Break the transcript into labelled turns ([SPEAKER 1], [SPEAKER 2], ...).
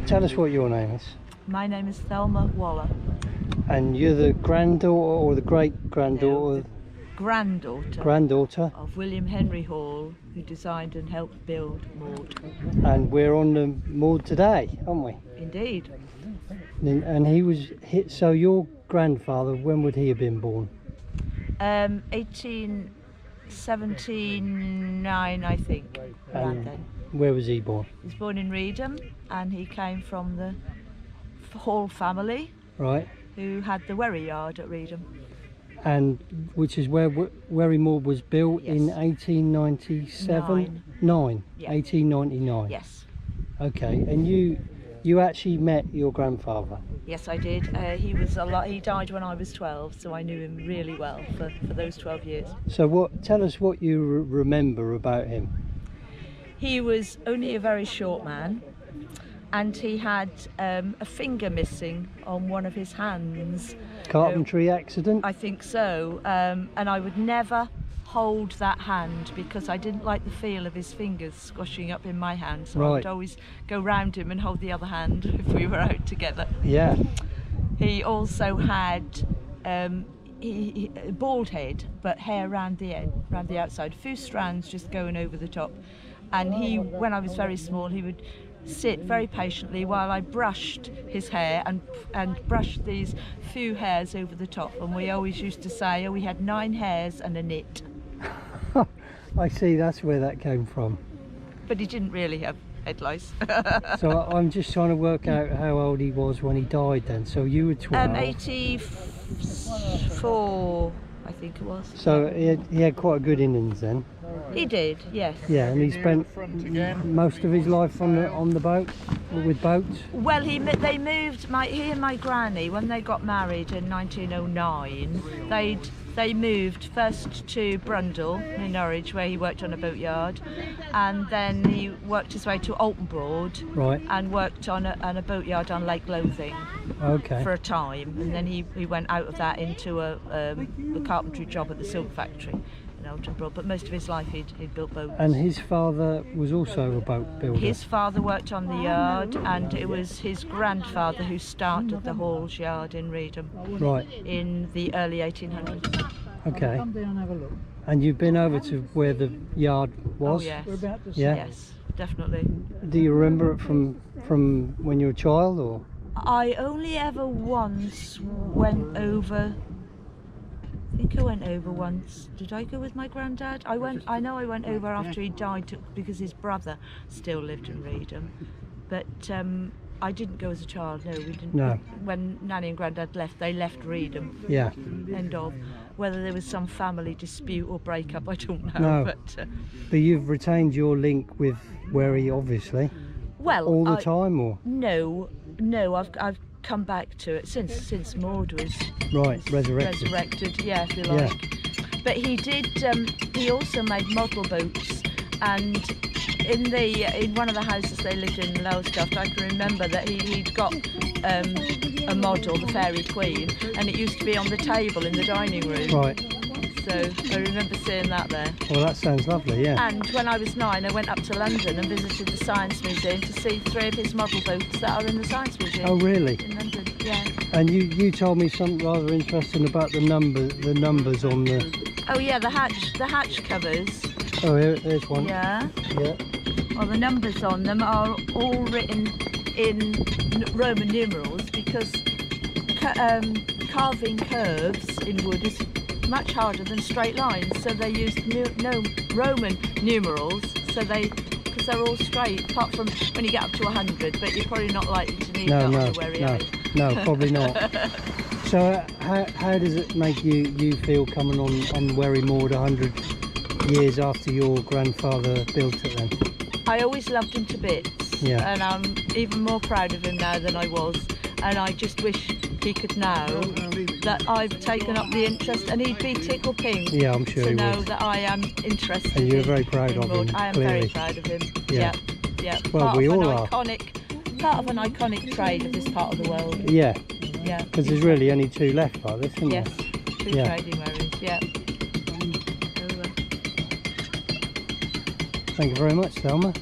[SPEAKER 1] tell us what your name is.
[SPEAKER 2] My name is Thelma Waller.
[SPEAKER 1] And you're the granddaughter or the great-granddaughter?
[SPEAKER 2] No, granddaughter.
[SPEAKER 1] Granddaughter.
[SPEAKER 2] Of William Henry Hall, who designed and helped build Maud.
[SPEAKER 1] And we're on the Maud today, aren't we?
[SPEAKER 2] Indeed.
[SPEAKER 1] And he was hit. So your grandfather, when would he have been born?
[SPEAKER 2] 1879, I think. Around then.
[SPEAKER 1] Where was he born?
[SPEAKER 2] He was born in Reedham, and he came from the Hall family,
[SPEAKER 1] right,
[SPEAKER 2] who had the Wherry yard at Reedham.
[SPEAKER 1] And which is where Wherry Maud was built, yes, in 1897? Nine. Yeah. 1899.
[SPEAKER 2] Yes.
[SPEAKER 1] Okay, and you actually met your grandfather?
[SPEAKER 2] Yes, I did. He died when I was 12, so I knew him really well for those 12 years.
[SPEAKER 1] So tell us what you remember about him.
[SPEAKER 2] He was only a very short man, and he had a finger missing on one of his hands.
[SPEAKER 1] Carpentry accident?
[SPEAKER 2] I think so. And I would never hold that hand because I didn't like the feel of his fingers squashing up in my hand. So right. I would always go round him and hold the other hand if we were out together.
[SPEAKER 1] Yeah.
[SPEAKER 2] He also had a bald head, but hair round the outside, a few strands just going over the top. And when I was very small, he would sit very patiently while I brushed his hair and brushed these few hairs over the top. And we always used to say, oh, we had 9 hairs and a knit.
[SPEAKER 1] I see, that's where that came from.
[SPEAKER 2] But he didn't really have head lice.
[SPEAKER 1] So I'm just trying to work out how old he was when he died then. So you were 12?
[SPEAKER 2] 84, I think it was.
[SPEAKER 1] So he had quite a good innings then?
[SPEAKER 2] He did, yes.
[SPEAKER 1] Yeah, and he spent most of his life on the boat, with boats? Well,
[SPEAKER 2] they moved, he and my granny, when they got married in 1909, they moved first to Brundall in Norwich, where he worked on a boatyard, and then he worked his way to Norfolk Broads,
[SPEAKER 1] right,
[SPEAKER 2] and worked on a boatyard on Lake Lothing,
[SPEAKER 1] okay,
[SPEAKER 2] for a time, and then he went out of that into a carpentry job at the silk factory. But most of his life he'd built boats.
[SPEAKER 1] And his father was also a boat builder?
[SPEAKER 2] His father worked on the yard, and it was his grandfather who started the Hall's yard in Reedham,
[SPEAKER 1] right,
[SPEAKER 2] in the early 1800s.
[SPEAKER 1] Okay. And you've been over to where the yard was?
[SPEAKER 2] Oh yes.
[SPEAKER 1] Yeah? Yes,
[SPEAKER 2] definitely.
[SPEAKER 1] Do you remember it from when you were a child, or?
[SPEAKER 2] I only ever once went over. I think I went over once. Did I go with my granddad? I know I went over after he died because his brother still lived in Reedham. But I didn't go as a child, no, we didn't.
[SPEAKER 1] No.
[SPEAKER 2] When Nanny and Grandad left, they left Reedham.
[SPEAKER 1] Yeah.
[SPEAKER 2] End of. Whether there was some family dispute or breakup, I don't know.
[SPEAKER 1] No. But you've retained your link with Wherry, obviously.
[SPEAKER 2] Well,
[SPEAKER 1] all the time, or?
[SPEAKER 2] No, I've come back to it since Maud was resurrected, yeah, if you like. Yeah. But he did. He also made model boats, and in one of the houses they lived in Lowestoft, I can remember that he'd got a model, the Fairy Queen, and it used to be on the table in the dining room.
[SPEAKER 1] Right.
[SPEAKER 2] So I remember seeing that there.
[SPEAKER 1] Well, that sounds lovely, yeah.
[SPEAKER 2] And when I was 9, I went up to London and visited the Science Museum to see 3 of his model boats that are in the Science Museum.
[SPEAKER 1] Oh, really?
[SPEAKER 2] In London, yeah.
[SPEAKER 1] And you told me something rather interesting about the numbers on the.
[SPEAKER 2] Oh yeah, the hatch covers.
[SPEAKER 1] Oh, here's one.
[SPEAKER 2] Yeah.
[SPEAKER 1] Yeah.
[SPEAKER 2] Well, the numbers on them are all written in Roman numerals because carving curves in wood is much harder than straight lines, so they used Roman numerals, because they're all straight, apart from when you get up to 100, but you're probably not likely to need that on the Wherry.
[SPEAKER 1] No, probably not. So how does it make you feel coming on Wherry Maud 100 years after your grandfather built it then?
[SPEAKER 2] I always loved him to bits,
[SPEAKER 1] yeah,
[SPEAKER 2] and I'm even more proud of him now than I was, and I just wish he could know that I've taken up the interest, and he'd be tickle pink.
[SPEAKER 1] Yeah, I'm sure
[SPEAKER 2] to know that I am interested.
[SPEAKER 1] And you're very proud of him.
[SPEAKER 2] I am
[SPEAKER 1] clearly.
[SPEAKER 2] very proud of him.
[SPEAKER 1] Yeah. Well,
[SPEAKER 2] we
[SPEAKER 1] all are.
[SPEAKER 2] Part of an iconic trade of this part of the world.
[SPEAKER 1] Yeah.
[SPEAKER 2] Yeah.
[SPEAKER 1] Because there's really only 2 left like this, isn't there?
[SPEAKER 2] Yes. 2 trading wherries. Yeah.
[SPEAKER 1] Thank you very much, Thelma.